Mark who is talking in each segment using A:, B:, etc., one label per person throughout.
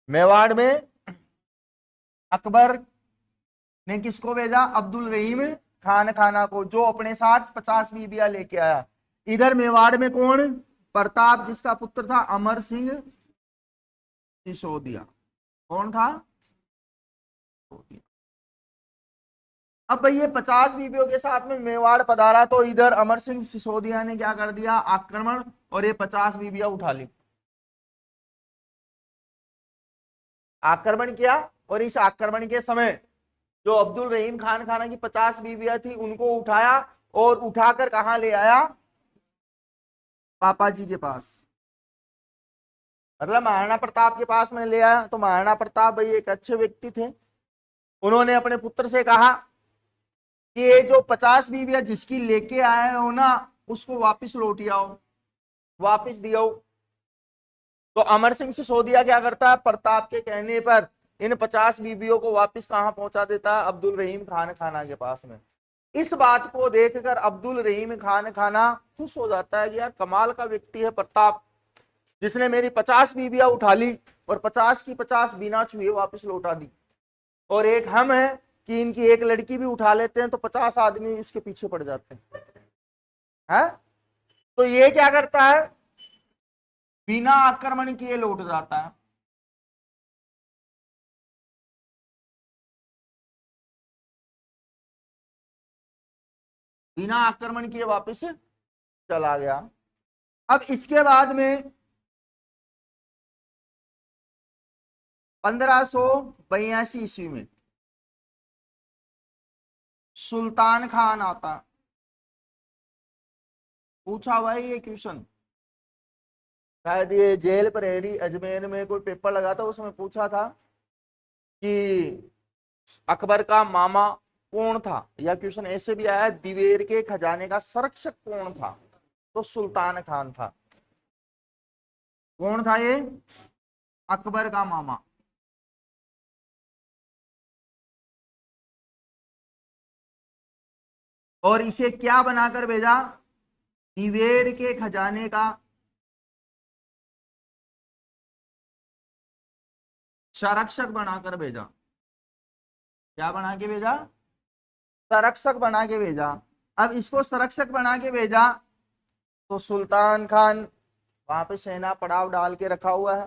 A: मेवाड़ में अकबर ने किसको भेजा? अब्दुल रहीम खान खाना को, जो अपने साथ 50 बीबियां लेके आया। इधर मेवाड़ में कौन? प्रताप, जिसका पुत्र था अमर सिंह सिसोदिया। कौन था? अब भाई ये 50 बीबियों के साथ में मेवाड़ पधारा, तो इधर अमर सिंह सिसोदिया ने क्या कर दिया? आक्रमण, और ये 50 बीबियां उठा ली, आक्रमण किया। और इस आक्रमण के समय जो अब्दुल रहीम खान खाना की 50 बीबियां थी उनको उठाया, और उठाकर कहां ले आया? पापा जी के पास, मतलब महाराणा प्रताप के पास में ले आया। तो महाराणा प्रताप भाई एक अच्छे व्यक्ति थे, उन्होंने अपने पुत्र से कहा कि ये जो 50 बीवियां जिसकी लेके आए हो ना, उसको वापिस लौट आओ, वापिस दियो। तो अमर सिंह सिसोदिया क्या करता है? प्रताप के कहने पर इन 50 बीवियों को वापिस कहां पहुंचा देता है? अब्दुल रहीम खान खाना के पास में। इस बात को देखकर अब्दुल रहीम खान खाना खुश हो जाता है कि यार कमाल का व्यक्ति है प्रताप, जिसने मेरी 50 बीबियां उठा ली और 50 की 50 बिना छुए वापस लौटा दी। और एक हम है कि इनकी एक लड़की भी उठा लेते हैं तो 50 आदमी उसके पीछे पड़ जाते हैं, है? तो ये क्या करता है? बिना आक्रमण किए लौट जाता है। बिना आक्रमण किए वापस चला गया। अब इसके बाद में 1582 ईस्वी में सुल्तान खान आता। पूछा हुआ है ये क्वेश्चन, शायद ये जेल प्रहरी अजमेर में कोई पेपर लगा था, उसमें पूछा था कि अकबर का मामा कौन था, या क्वेश्चन ऐसे भी आया दिवेर के खजाने का संरक्षक कौन था? तो सुल्तान खान था। कौन था ये? अकबर का मामा। और इसे क्या बनाकर भेजा? दिवेर के खजाने का संरक्षक बनाकर भेजा। क्या बना के भेजा? संरक्षक बना के भेजा। अब इसको संरक्षक बना के भेजा तो सुल्तान खान वहां पे सेना पड़ाव डाल के रखा हुआ है,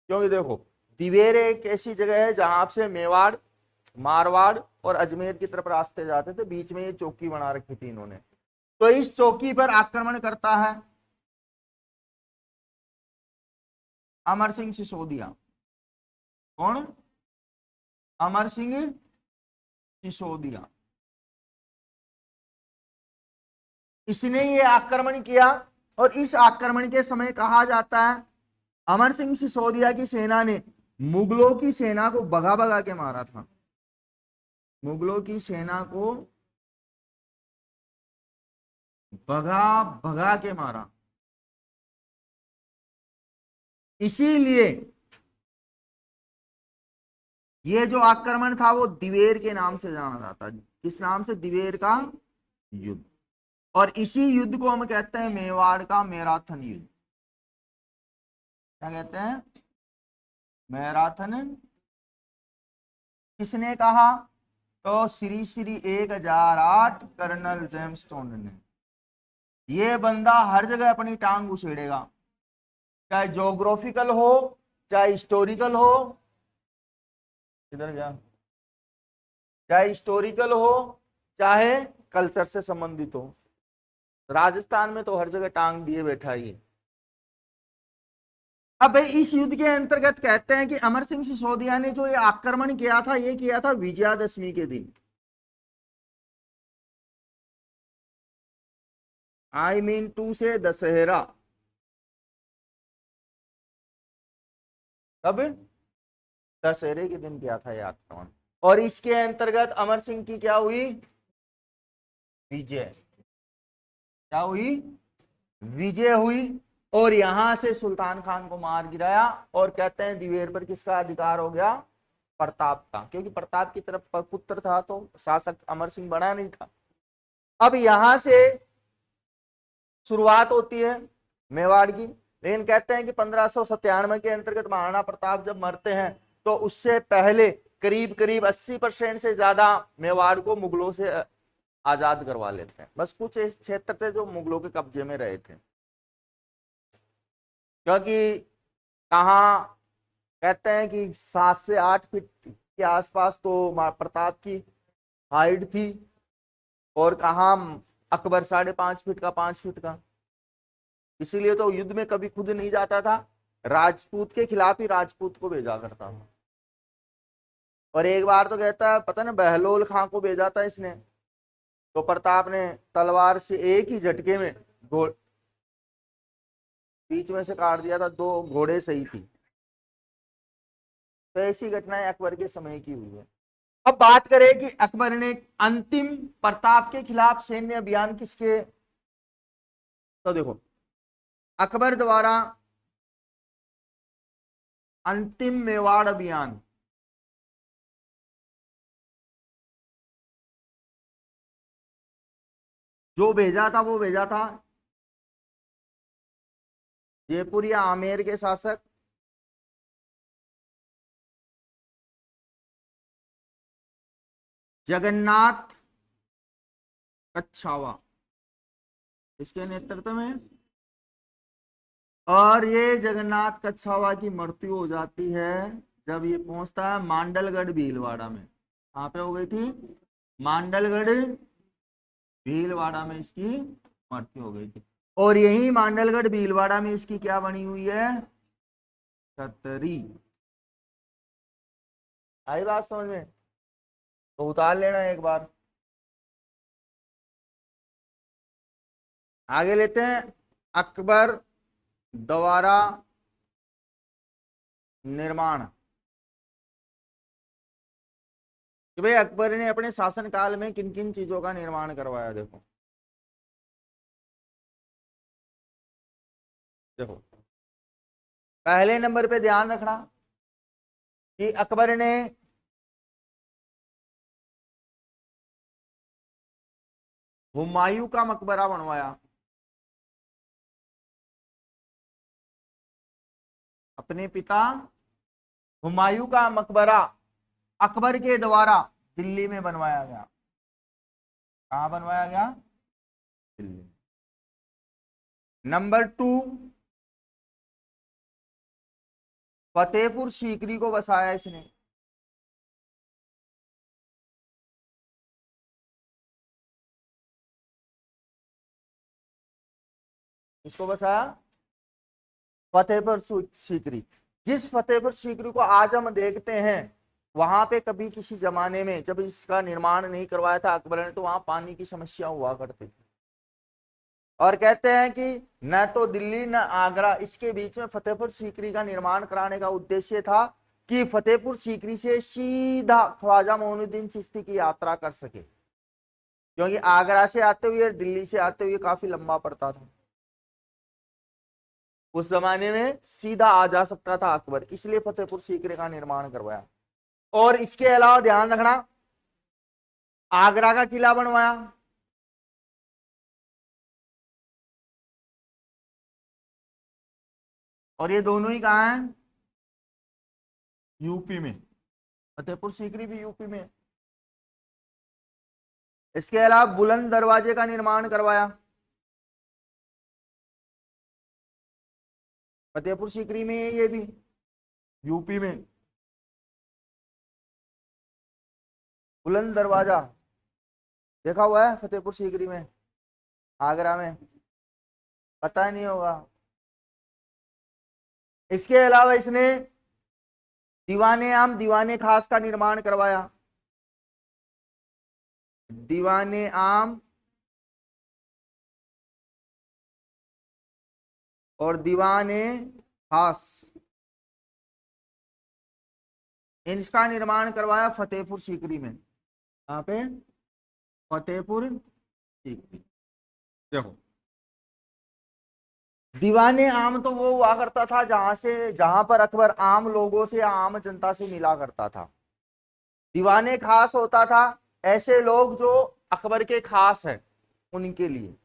A: क्योंकि देखो दिवेर एक ऐसी जगह है जहां से मेवाड़, मारवाड़ और अजमेर की तरफ रास्ते जाते थे, बीच में ये चौकी बना रखी थी इन्होंने। तो इस चौकी पर आक्रमण करता है अमर सिंह सिसोदिया। कौन? अमर सिंह सिसोदिया। इसने ये आक्रमण किया, और इस आक्रमण के समय कहा जाता है अमर सिंह सिसोदिया की सेना ने मुगलों की सेना को भगा भगा के मारा था। मुगलों की सेना को भगा भगा के मारा। इसीलिए ये जो आक्रमण था वो दिवेर के नाम से जाना जाता है। किस नाम से? दिवेर का युद्ध। और इसी युद्ध को हम कहते हैं मेवाड़ का मैराथन युद्ध। क्या कहते हैं? मैराथन। किसने कहा? तो श्री श्री 1008 कर्नल जेम्सटोन ने। ये बंदा हर जगह अपनी टांग उछेड़ेगा, चाहे ज्योग्राफिकल हो, चाहे हिस्टोरिकल हो। इधर गया। चाहे हिस्टोरिकल हो, चाहे कल्चर से संबंधित हो, राजस्थान में तो हर जगह टांग दिए बैठा ही है। अब भाई इस युद्ध के अंतर्गत कहते हैं कि अमर सिंह सिसोदिया ने जो ये आक्रमण किया था, ये किया था विजयादशमी के दिन। आई मीन टू से दशहरा। कब? दशहरे के दिन किया था ये आक्रमण। और इसके अंतर्गत अमर सिंह की क्या हुई? विजय। क्या हुई? विजय हुई। और यहां से सुल्तान खान को मार गिराया, और कहते हैं दिवेर पर किसका अधिकार हो गया? प्रताप का, क्योंकि प्रताप की तरफ पुत्र था तो शासक अमर सिंह बना नहीं था। अब यहां से शुरुआत होती है मेवाड़ की। लेकिन कहते हैं कि 1597 के अंतर्गत महाराणा प्रताप जब मरते हैं तो उससे पहले करीब करीब 80% से ज्यादा मेवाड़ को मुगलों से आजाद करवा लेते हैं। बस कुछ क्षेत्र थे जो मुगलों के कब्जे में रहे थे, क्योंकि कहाँ कहते हैं कि 7 से 8 फीट के आसपास तो प्रताप की हाइट थी, और कहाँ अकबर 5.5 फीट का, 5 फीट का। इसीलिए तो युद्ध में कभी खुद नहीं जाता था, राजपूत के खिलाफ ही राजपूत को भेजा करता था। और एक बार तो कहता है, पता ना, बहलोल खां को भेजा था इसने, तो प्रताप ने तलवार से एक ही झटके में बीच में से काट दिया था, 2 घोड़े सही थी। तो ऐसी घटनाएं अकबर के समय की हुई है। अब बात करें कि अकबर ने अंतिम प्रताप के खिलाफ सैन्य अभियान किसके, तो देखो अकबर द्वारा अंतिम मेवाड़ अभियान जो भेजा था, वो भेजा था जयपुर या आमेर के शासक जगन्नाथ कच्छावा, इसके नेतृत्व में। और ये जगन्नाथ कच्छावा की मृत्यु हो जाती है जब ये पहुंचता है मांडलगढ़ भीलवाड़ा में। कहां पे हो गई थी? मांडलगढ़ भीलवाड़ा में इसकी मृत्यु हो गई थी। और यही मांडलगढ़ भीलवाड़ा में इसकी क्या बनी हुई है? छतरी। आई बात समझ में? तो उतार लेना एक बार। आगे लेते हैं, अकबर द्वारा निर्माण। कि भाई अकबर ने अपने शासनकाल में किन किन चीजों का निर्माण करवाया। देखो देखो, पहले नंबर पे ध्यान रखना कि अकबर ने हुमायूं का मकबरा बनवाया। अपने पिता हुमायूं का मकबरा अकबर के द्वारा दिल्ली में बनवाया गया। कहां बनवाया गया? दिल्ली। नंबर 2, फतेहपुर सीकरी को बसाया इसने। इसको बसाया फतेहपुर सीकरी। जिस फतेहपुर सीकरी को आज हम देखते हैं, वहां पे कभी किसी जमाने में जब इसका निर्माण नहीं करवाया था अकबर ने, तो वहां पानी की समस्या हुआ करती थी। और कहते हैं कि न तो दिल्ली न आगरा, इसके बीच में फतेहपुर सीकरी का निर्माण कराने का उद्देश्य था कि फतेहपुर सीकरी से सीधा ख्वाजा मोइनुद्दीन चिश्ती की यात्रा कर सके, क्योंकि आगरा से आते हुए और दिल्ली से आते हुए काफी लंबा पड़ता था। उस जमाने में सीधा आ जा सकता था अकबर, इसलिए फतेहपुर सीकरी का निर्माण करवाया। और इसके अलावा ध्यान रखना, आगरा का किला बनवाया। और ये दोनों ही कहां हैं? यूपी में। फतेहपुर सीकरी भी यूपी में। इसके अलावा बुलंद दरवाजे का निर्माण करवाया। फतेहपुर सीकरी में ये भी यूपी में। बुलंद दरवाजा देखा हुआ है फतेहपुर सीकरी में, आगरा में? पता नहीं होगा। इसके अलावा इसने दीवाने आम दीवाने खास का निर्माण करवाया। दीवाने आम और दीवाने खास, इनका निर्माण करवाया फतेहपुर सीकरी में। यहाँ पे फतेहपुर सीकरी। देखो, दीवाने आम तो वो हुआ करता था जहां पर अकबर आम लोगों से, आम जनता से मिला करता था। दीवाने खास होता था ऐसे लोग जो अकबर के खास हैं, उनके लिए।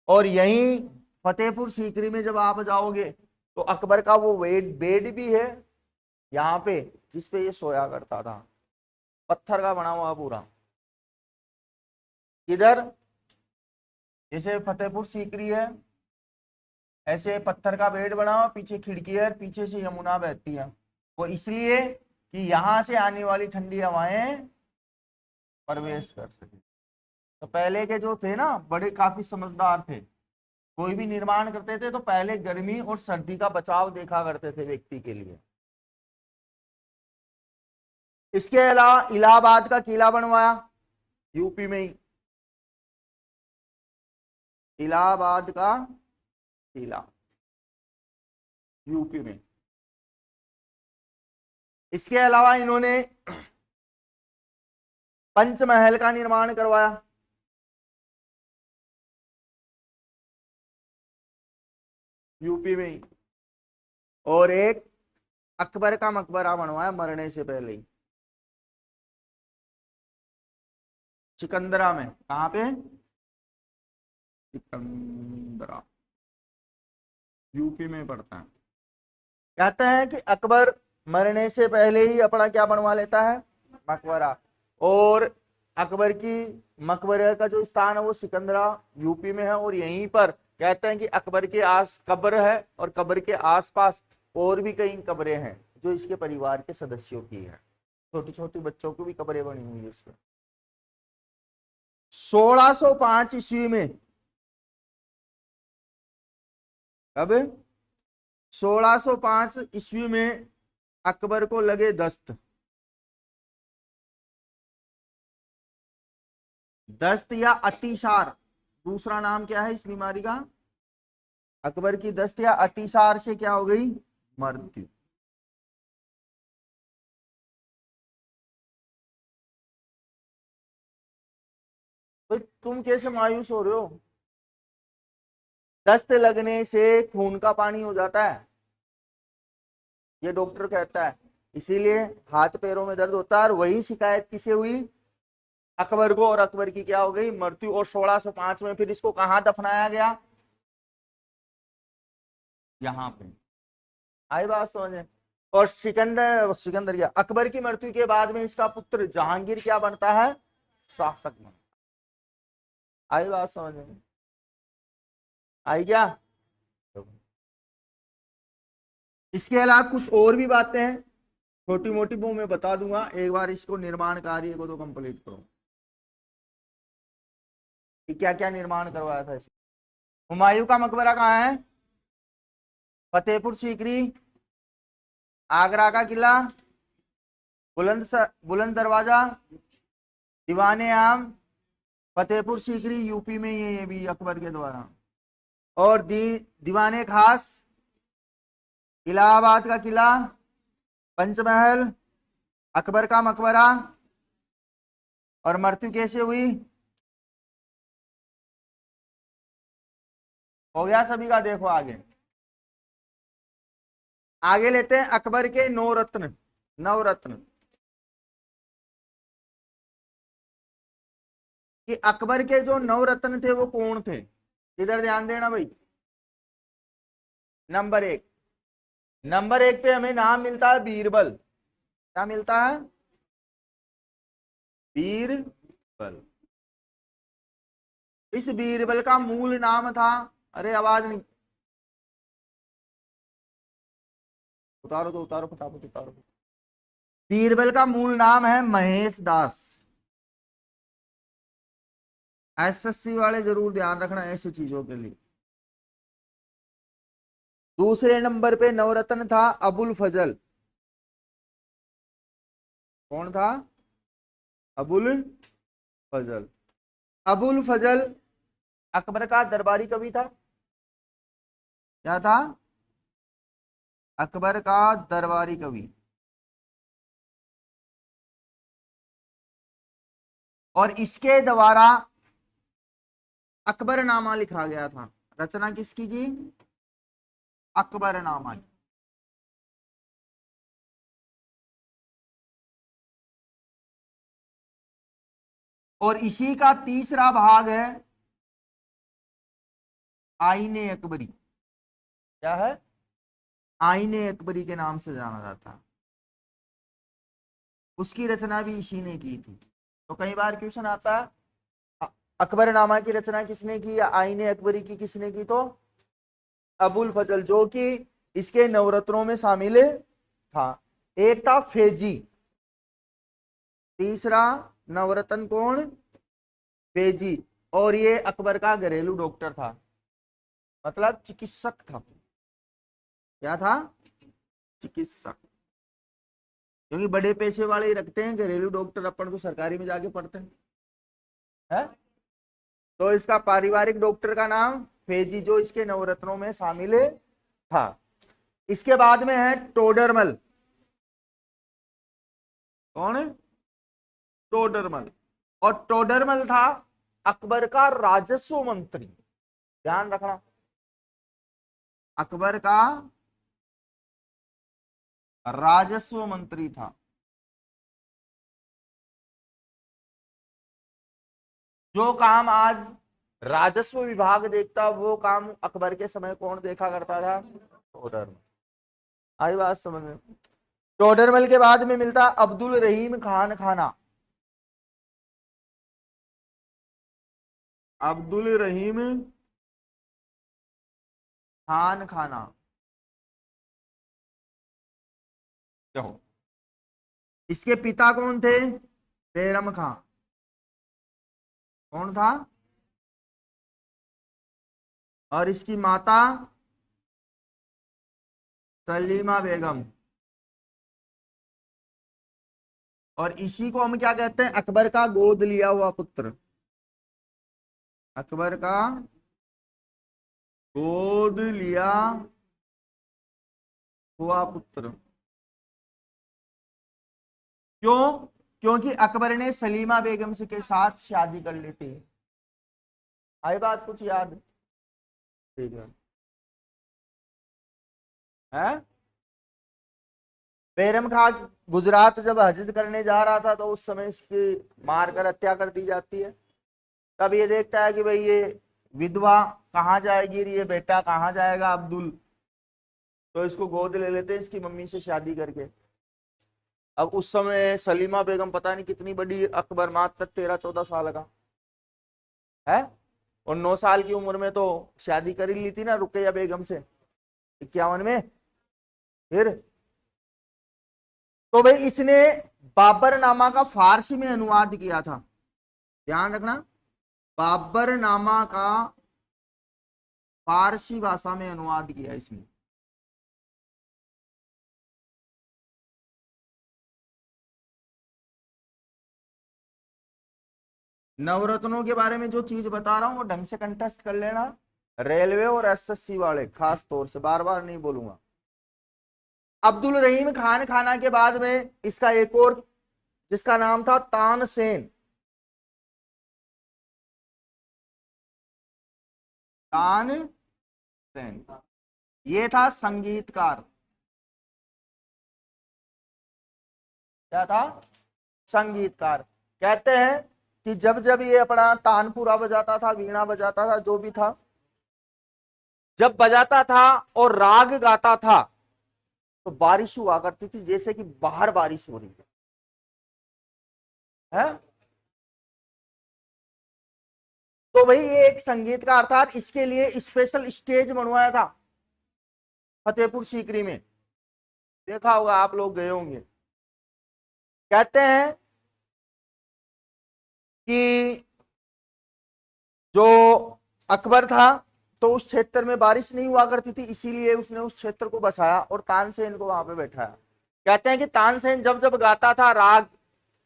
A: और यहीं फतेहपुर सीकरी में जब आप जाओगे तो अकबर का वो बेड भी है, यहाँ पे जिस पे ये सोया करता था, पत्थर का बना हुआ पूरा। इधर जैसे फतेहपुर सीकरी है, ऐसे पत्थर का बेड बना हुआ, पीछे खिड़की है, पीछे से यमुना बहती है। वो इसलिए कि यहां से आने वाली ठंडी हवाएं प्रवेश कर सके। तो पहले के जो थे ना बड़े काफी समझदार थे, कोई भी निर्माण करते थे तो पहले गर्मी और सर्दी का बचाव देखा करते थे व्यक्ति के लिए। इसके अलावा इलाहाबाद का किला बनवाया, यूपी में ही, इलाहाबाद का किला यूपी में। इसके अलावा इन्होंने पंचमहल का निर्माण करवाया, यूपी में ही। और एक अकबर का मकबरा बनवाया मरने से पहले ही, सिकंदरा में। कहां पे? सिकंदरा, यूपी में पड़ता है। कहते हैं कि अकबर मरने से पहले ही अपना क्या बनवा लेता है? मकबरा। और अकबर की मकबरे का जो स्थान है वो सिकंदरा यूपी में है। और यहीं पर कहते हैं कि अकबर के आस कब्र है, और कब्र के आसपास और भी कई कब्रें हैं जो इसके परिवार के सदस्यों की है। छोटी छोटी बच्चों की भी कब्रें बनी हुई है इसमें। 1605 ईस्वी में, अब 1605 ईस्वी में अकबर को लगे दस्त। दस्त या अतिसार, दूसरा नाम क्या है इस बीमारी का? अकबर की दस्त या अतिसार से क्या हो गई? मृत्यु। तो तुम कैसे मायूस हो रहे हो? दस्त लगने से खून का पानी हो जाता है, ये डॉक्टर कहता है। इसीलिए हाथ पैरों में दर्द होता है। और वही शिकायत किसे हुई? अकबर को। और अकबर की क्या हो गई? मृत्यु। और 1605 में फिर इसको कहां दफनाया गया? यहाँ पे। आई बात समझे? और सिकंदर सिकंदर क्या, अकबर की मृत्यु के बाद में इसका पुत्र जहांगीर क्या बनता है? शासक बनता। आई बात समझ में? आई क्या? इसके अलावा कुछ और भी बातें हैं, छोटी मोटी वो मैं बता दूंगा। एक बार इसको निर्माण कार्य को तो कंप्लीट करो कि क्या क्या निर्माण करवाया था इसने। हुमायूं का मकबरा कहाँ है? फतेहपुर सीकरी, आगरा का किला, बुलंद दरवाजा, दीवाने आम, फतेहपुर सीकरी यूपी में ही है ये भी अकबर के द्वारा। और दीवाने खास, इलाहाबाद का किला, पंचमहल, अकबर का मकबरा। और मृत्यु कैसे हुई? हो गया सभी का? देखो आगे, आगे लेते हैं अकबर के नवरत्न। नवरत्न कि अकबर के जो नवरत्न थे वो कौन थे? इधर ध्यान देना भाई। नंबर एक, नंबर एक पे हमें नाम मिलता है बीरबल। क्या मिलता है? बीरबल। इस बीरबल का मूल नाम था, अरे आवाज नहीं, उतारो तो उतारो, फटाफट उतारो। बीरबल का मूल नाम है महेश दास। एसएससी वाले जरूर ध्यान रखना ऐसी चीजों के लिए। दूसरे नंबर पे नवरत्न था अबुल फजल। कौन था? अबुल फजल। अबुल फजल अकबर का दरबारी कवि था। क्या था? अकबर का दरबारी कवि। और इसके द्वारा अकबरनामा लिखा गया था। रचना किसकी की? अकबरनामा की। और इसी का तीसरा भाग है आईने अकबरी। क्या है? आईने अकबरी के नाम से जाना जाता है। उसकी रचना भी इसी ने की थी। तो कई बार क्वेश्चन आता है अकबरनामा की रचना किसने की या आईने अकबरी की किसने की, तो अबुल फजल, जो कि इसके नवरत्नों में शामिल था। एक था फेजी, तीसरा नवरत्न कौन, फेजी, और ये अकबर का घरेलू डॉक्टर था, मतलब चिकित्सक था। क्या था, चिकित्सक। क्योंकि बड़े पैसे वाले ही रखते हैं घरेलू डॉक्टर, अपन को सरकारी में जाके पढ़ते हैं है? तो इसका पारिवारिक डॉक्टर का नाम फेजी, जो इसके नवरत्नों में शामिल था। इसके बाद में है टोडरमल। कौन है, टोडरमल। और टोडरमल था अकबर का राजस्व मंत्री, ध्यान रखना, अकबर का राजस्व मंत्री था। जो काम आज राजस्व विभाग देखता, वो काम अकबर के समय कौन देखा करता था, टोडरमल। आई बात समझ में। टोडरमल के बाद में मिलता अब्दुल रहीम खान खाना। अब्दुल रहीम खान खाना, क्यों, इसके पिता कौन थे, बैरम खां। कौन था, और इसकी माता सलीमा बेगम। और इसी को हम क्या कहते हैं, अकबर का गोद लिया हुआ पुत्र, अकबर का गोद लिया हुआ पुत्र। क्यों, क्योंकि अकबर ने सलीमा बेगम से के साथ शादी कर ली थी। आई बात कुछ याद, ठीक है? बैरम खां गुजरात जब हज करने जा रहा था, तो उस समय इसकी मारकर हत्या कर दी जाती है। तब ये देखता है कि भाई ये विधवा कहाँ जाएगी, ये बेटा कहाँ जाएगा अब्दुल, तो इसको गोद ले लेते हैं इसकी मम्मी से शादी करके। अब उस समय सलीमा बेगम पता नहीं कितनी बड़ी, अकबर मात्र 13-14 साल का है, और 9 साल की उम्र में तो शादी कर ही ली थी ना रुकैया बेगम से 51 में। फिर तो भाई इसने बाबरनामा का फारसी में अनुवाद किया था, ध्यान रखना, बाबरनामा का फारसी भाषा में अनुवाद किया इसने। नवरत्नों के बारे में जो चीज बता रहा हूं वो ढंग से कंटेस्ट कर लेना, रेलवे और एसएससी वाले खास तौर से, बार बार नहीं बोलूंगा। अब्दुल रहीम खान खाना के बाद में इसका एक और, जिसका नाम था तानसेन। तानसेन, ये था संगीतकार। क्या था, संगीतकार। कहते हैं कि जब जब ये अपना तानपुरा बजाता था, वीणा बजाता था, जो भी था, जब बजाता था और राग गाता था, तो बारिश हुआ करती थी, जैसे कि बाहर बारिश हो रही है। तो भाई ये एक संगीतकार था, इसके लिए स्पेशल स्टेज बनवाया था फतेहपुर सीकरी में, देखा होगा आप लोग, गए होंगे। कहते हैं कि जो अकबर था, तो उस क्षेत्र में बारिश नहीं हुआ करती थी, इसीलिए उसने उस क्षेत्र को बसाया और तानसेन को वहां पे बैठाया। कहते हैं कि तानसेन जब जब गाता था राग,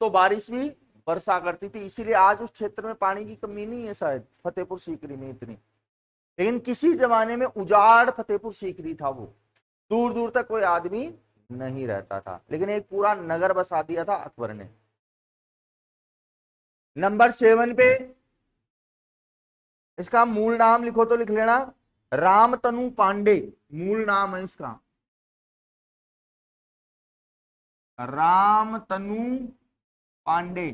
A: तो बारिश भी बरसा करती थी, इसीलिए आज उस क्षेत्र में पानी की कमी नहीं है शायद फतेहपुर सीकरी में इतनी। लेकिन किसी जमाने में उजाड़ फतेहपुर सीकरी था, वो दूर दूर तक कोई आदमी नहीं रहता था, लेकिन एक पूरा नगर बसा दिया था अकबर ने। नंबर 7 पे, इसका मूल नाम लिखो तो लिख लेना, रामतनु पांडे, मूल नाम है इसका, रामतनु पांडे,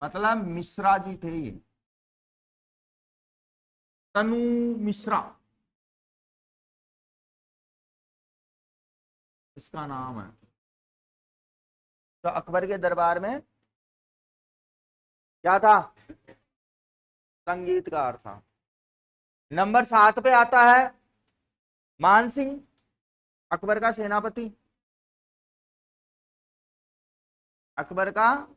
A: मतलब मिश्रा जी थे ये, तनु मिश्रा। इसका नाम है, तो अकबर के दरबार में क्या था, संगीतकार था। नंबर 7 पे आता है मान सिंह, अकबर का सेनापति, अकबर का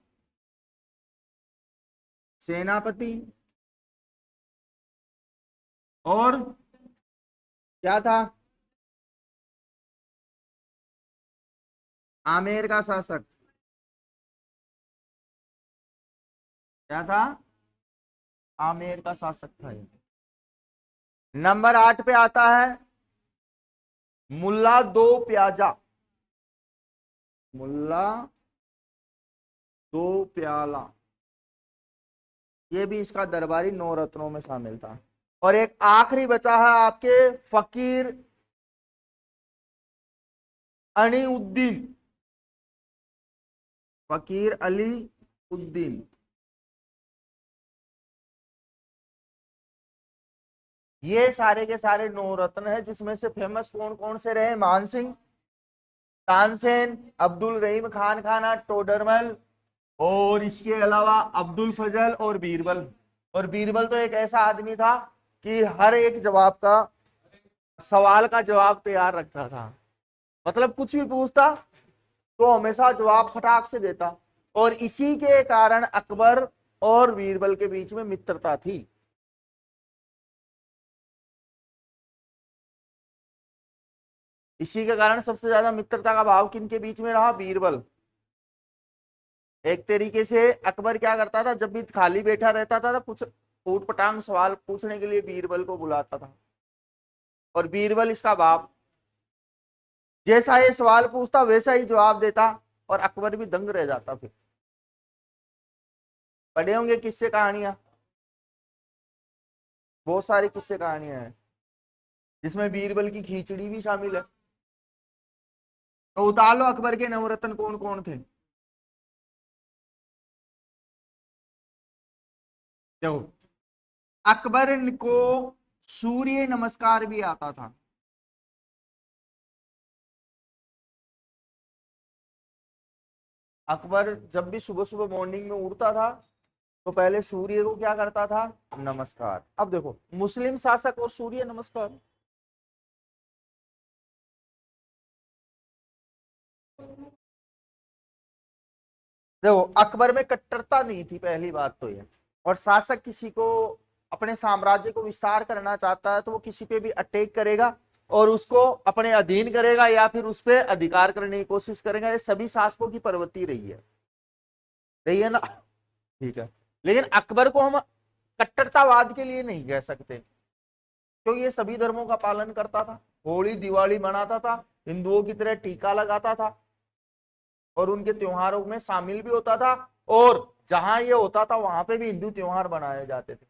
A: सेनापति। और क्या था, आमेर का शासक। क्या था, आमेर का शासक था ये। नंबर 8 पे आता है मुल्ला दो प्याजा, मुल्ला दो प्याला, ये भी इसका दरबारी नौ रत्नों में शामिल था। और एक आखिरी बचा है आपके फकीर अनीउद्दीन, फकीर अली उद्दीन। ये सारे के सारे नौ रत्न है, जिसमें से फेमस कौन कौन से रहे, मानसिंह, तानसेन, अब्दुल रहीम खान खाना, टोडरमल, और इसके अलावा अब्दुल फजल और बीरबल। और बीरबल तो एक ऐसा आदमी था कि हर एक जवाब का, सवाल का जवाब तैयार रखता था। मतलब कुछ भी पूछता तो हमेशा जवाब फटाक से देता। और इसी के कारण अकबर और बीरबल के बीच में मित्रता थी। इसी के कारण सबसे ज्यादा मित्रता का भाव किनके बीच में रहा, बीरबल। एक तरीके से अकबर क्या करता था, जब भी खाली बैठा रहता था तो कुछ ऊट पटांग सवाल पूछने के लिए बीरबल को बुलाता था। और बीरबल इसका बाप, जैसा ये सवाल पूछता वैसा ही जवाब देता, और अकबर भी दंग रह जाता। फिर पढ़े होंगे किस्से कहानियां, बहुत सारी किस्से कहानियां हैं जिसमें बीरबल की खिचड़ी भी शामिल है। तो उतार लो अकबर के नवरत्न कौन कौन थे। देखो, अकबर को सूर्य नमस्कार भी आता था। अकबर जब भी सुबह सुबह मॉर्निंग में उठता था तो पहले सूर्य को क्या करता था, नमस्कार। अब देखो, मुस्लिम शासक और सूर्य नमस्कार, देखो अकबर में कट्टरता नहीं थी, पहली बात तो ये। और शासक किसी को अपने साम्राज्य को विस्तार करना चाहता है तो वो किसी पे भी अटैक करेगा और उसको अपने अधीन करेगा या फिर उस पर अधिकार करने की कोशिश करेगा। ये सभी शासकों की प्रवृत्ति रही है ना, ठीक है। लेकिन अकबर को हम कट्टरतावाद के लिए नहीं कह सकते, क्योंकि ये सभी धर्मों का पालन करता था, होली दिवाली मनाता था, हिंदुओं की तरह टीका लगाता था और उनके त्योहारों में शामिल भी होता था। और जहां ये होता था वहां पे भी हिंदू त्योहार मनाए जाते थे।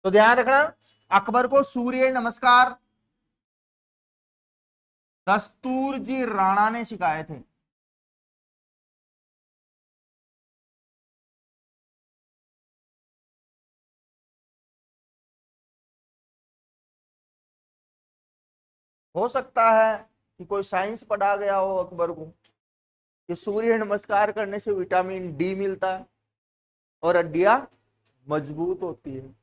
A: तो ध्यान रखना, अकबर को सूर्य नमस्कार दस्तूर जी राणा ने सिखाए थे। हो सकता है कि कोई साइंस पढ़ा गया हो अकबर को कि सूर्य नमस्कार करने से विटामिन डी मिलता है और हड्डियां मजबूत होती है।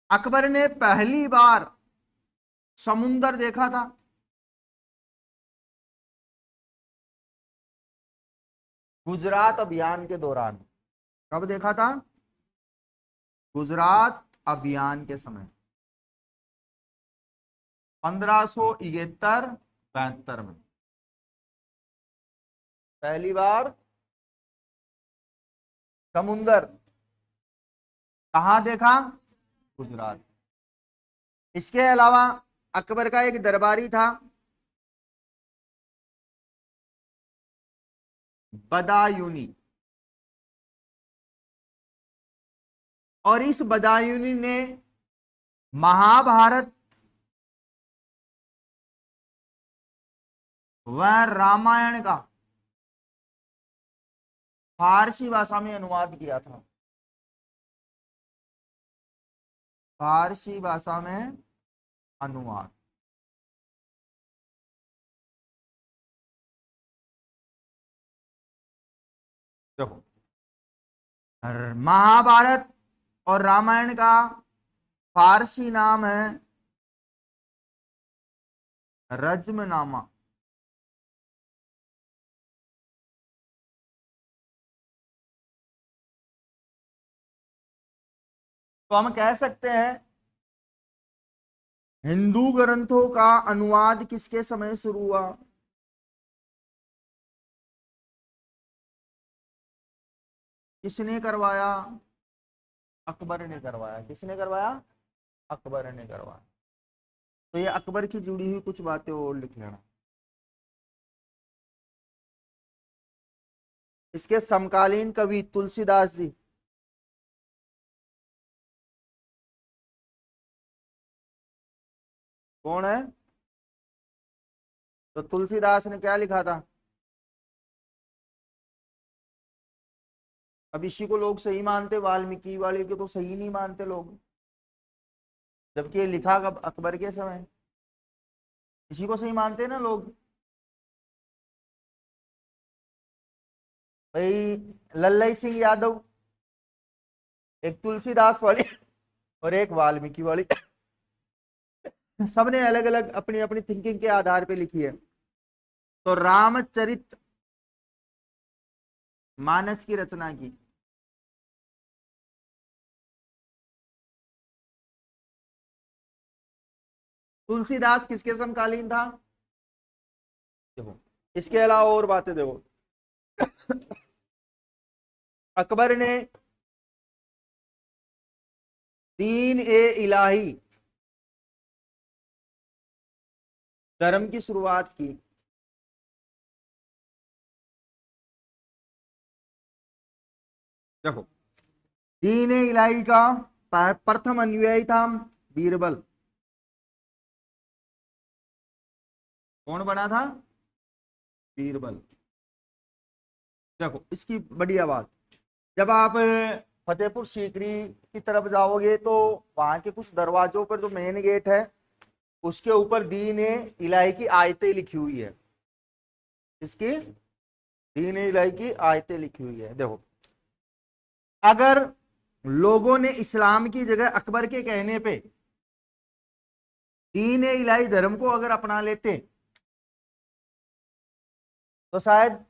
A: अकबर ने पहली बार समुंदर देखा था, गुजरात अभियान के दौरान। कब देखा था, गुजरात अभियान के समय, 1571-72 में पहली बार समुंदर कहां देखा, गुजरात। इसके अलावा अकबर का एक दरबारी था बदायूनी, और इस बदायूनी ने महाभारत व रामायण का फारसी भाषा में अनुवाद किया था, फारसी भाषा में अनुवाद। देखो, महाभारत और रामायण का फारसी नाम है रज्मनामा। तो हम कह सकते हैं हिंदू ग्रंथों का अनुवाद किसके समय शुरू हुआ? किसने करवाया? अकबर ने करवाया। किसने करवाया? अकबर ने करवाया। तो ये अकबर की जुड़ी हुई कुछ बातें और लिख लेना। इसके समकालीन कवि तुलसीदास जी। कौन है? तो तुलसीदास ने क्या लिखा था? अब इसी को लोग सही मानते, वाल्मीकि वाले के तो सही नहीं मानते लोग, जबकि ये लिखा कब? अकबर के समय। इसी को सही मानते हैं ना लोग। भाई लल्लई सिंह यादव, एक तुलसीदास वाली और एक वाल्मीकि वाली, सबने अलग अलग अपनी अपनी थिंकिंग के आधार पे लिखी है। तो रामचरित मानस की रचना की तुलसीदास किसके समकालीन था? देखो, इसके अलावा और बातें देखो। अकबर ने दीन ए इलाही धर्म की शुरुआत की। देखो, दीन ए इलाही का प्रथम अनुयायी था बीरबल। कौन बना था? बीरबल। देखो, इसकी बढ़िया बात, जब आप फतेहपुर सीकरी की तरफ जाओगे तो वहां के कुछ दरवाजों पर जो मेन गेट है उसके ऊपर दीन ए इलाही की आयतें लिखी हुई है। इसकी दीन ए इलाही की आयतें लिखी हुई है। देखो, अगर लोगों ने इस्लाम की जगह अकबर के कहने पे दीन ए इलाही धर्म को अगर अपना लेते तो शायद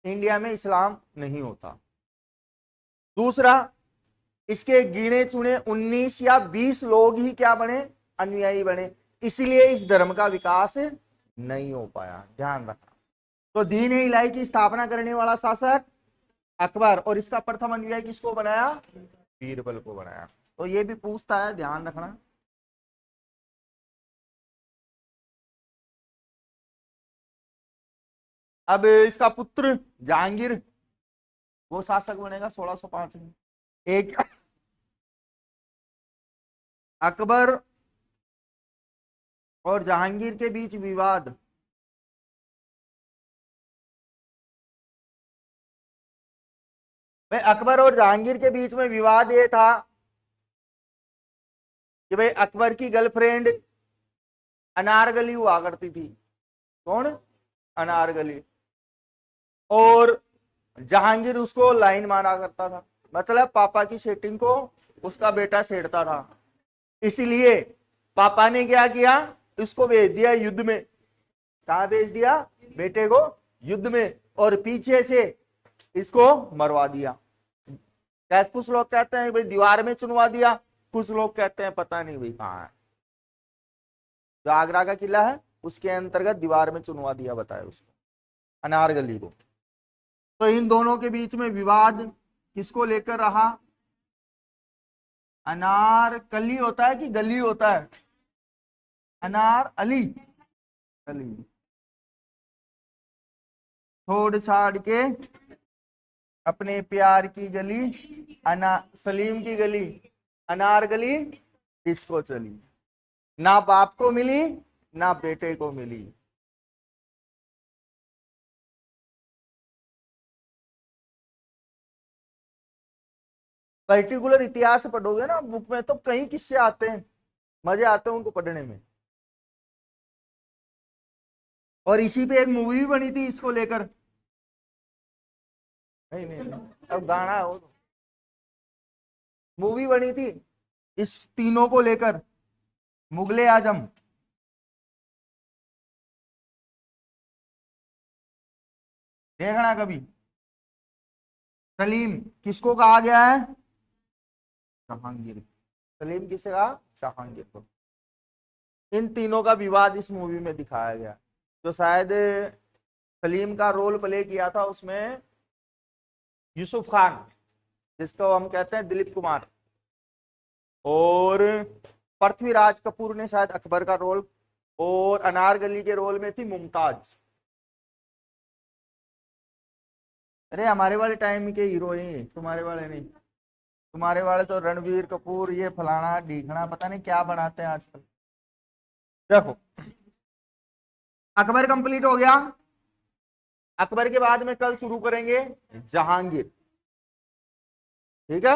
A: इंडिया में इस्लाम नहीं होता। दूसरा, इसके गिने चुने 19 या 20 लोग ही क्या बने? अनुयायी बने। इसलिए इस धर्म का विकास नहीं हो पाया। ध्यान रखना। तो दीन ए इलाही की स्थापना करने वाला शासक अकबर, और इसका प्रथम अनुयायी किसको बनाया? बीरबल को बनाया। तो ये भी पूछता है, ध्यान रखना। अब इसका पुत्र जहांगीर वो शासक बनेगा 1605 में। एक अकबर और जहांगीर के बीच विवाद। भाई अकबर और जहांगीर के बीच में विवाद ये था कि भाई अकबर की गर्लफ्रेंड अनारगली हुआ करती थी। कौन? अनारगली। और जहांगीर उसको लाइन मारा करता था, मतलब पापा की सेटिंग को उसका बेटा छेड़ता था। इसलिए पापा ने क्या किया? इसको भेज दिया युद्ध में। कहा भेज दिया? बेटे को युद्ध में, और पीछे से इसको मरवा दिया। कुछ लोग कहते हैं भाई दीवार में चुनवा दिया, कुछ लोग कहते हैं पता नहीं भाई कहाँ है। जो आगरा का किला है उसके अंतर्गत दीवार में चुनवा दिया, बताया उसको, अनारगली को। तो इन दोनों के बीच में विवाद किसको लेकर रहा? अनारकली होता है कि गली होता है? अनार अली। अली। छोड़ छाड़ के अपने प्यार की गली, अना सलीम की गली, अनारगली इसको चली। ना बाप को मिली ना बेटे को मिली। पर्टिकुलर इतिहास पढ़ोगे ना बुक में तो कई किस्से आते हैं, मजे आते हैं उनको पढ़ने में। और इसी पे एक मूवी भी बनी थी इसको लेकर। नहीं नहीं नहीं, अब गाना है वो, मूवी बनी थी इस तीनों को लेकर, मुगले आजम। देखना कभी। सलीम किसको कहा गया है? जहांगीर। सलीम किसे कहा? जहांगीर को। इन तीनों का विवाद इस मूवी में दिखाया गया। जो शायद सलीम का रोल प्ले किया था उसमें यूसुफ खान, जिसको हम कहते हैं दिलीप कुमार, और पृथ्वीराज कपूर ने शायद अकबर का रोल, और अनारकली के रोल में थी मुमताज। अरे हमारे वाले टाइम के हीरो ही, तुम्हारे वाले नहीं। तुम्हारे वाले तो रणवीर कपूर, ये फलाना ढीकना, पता नहीं क्या बनाते हैं आजकल। देखो, अकबर कंप्लीट हो गया। अकबर के बाद में कल शुरू करेंगे जहांगीर। ठीक है।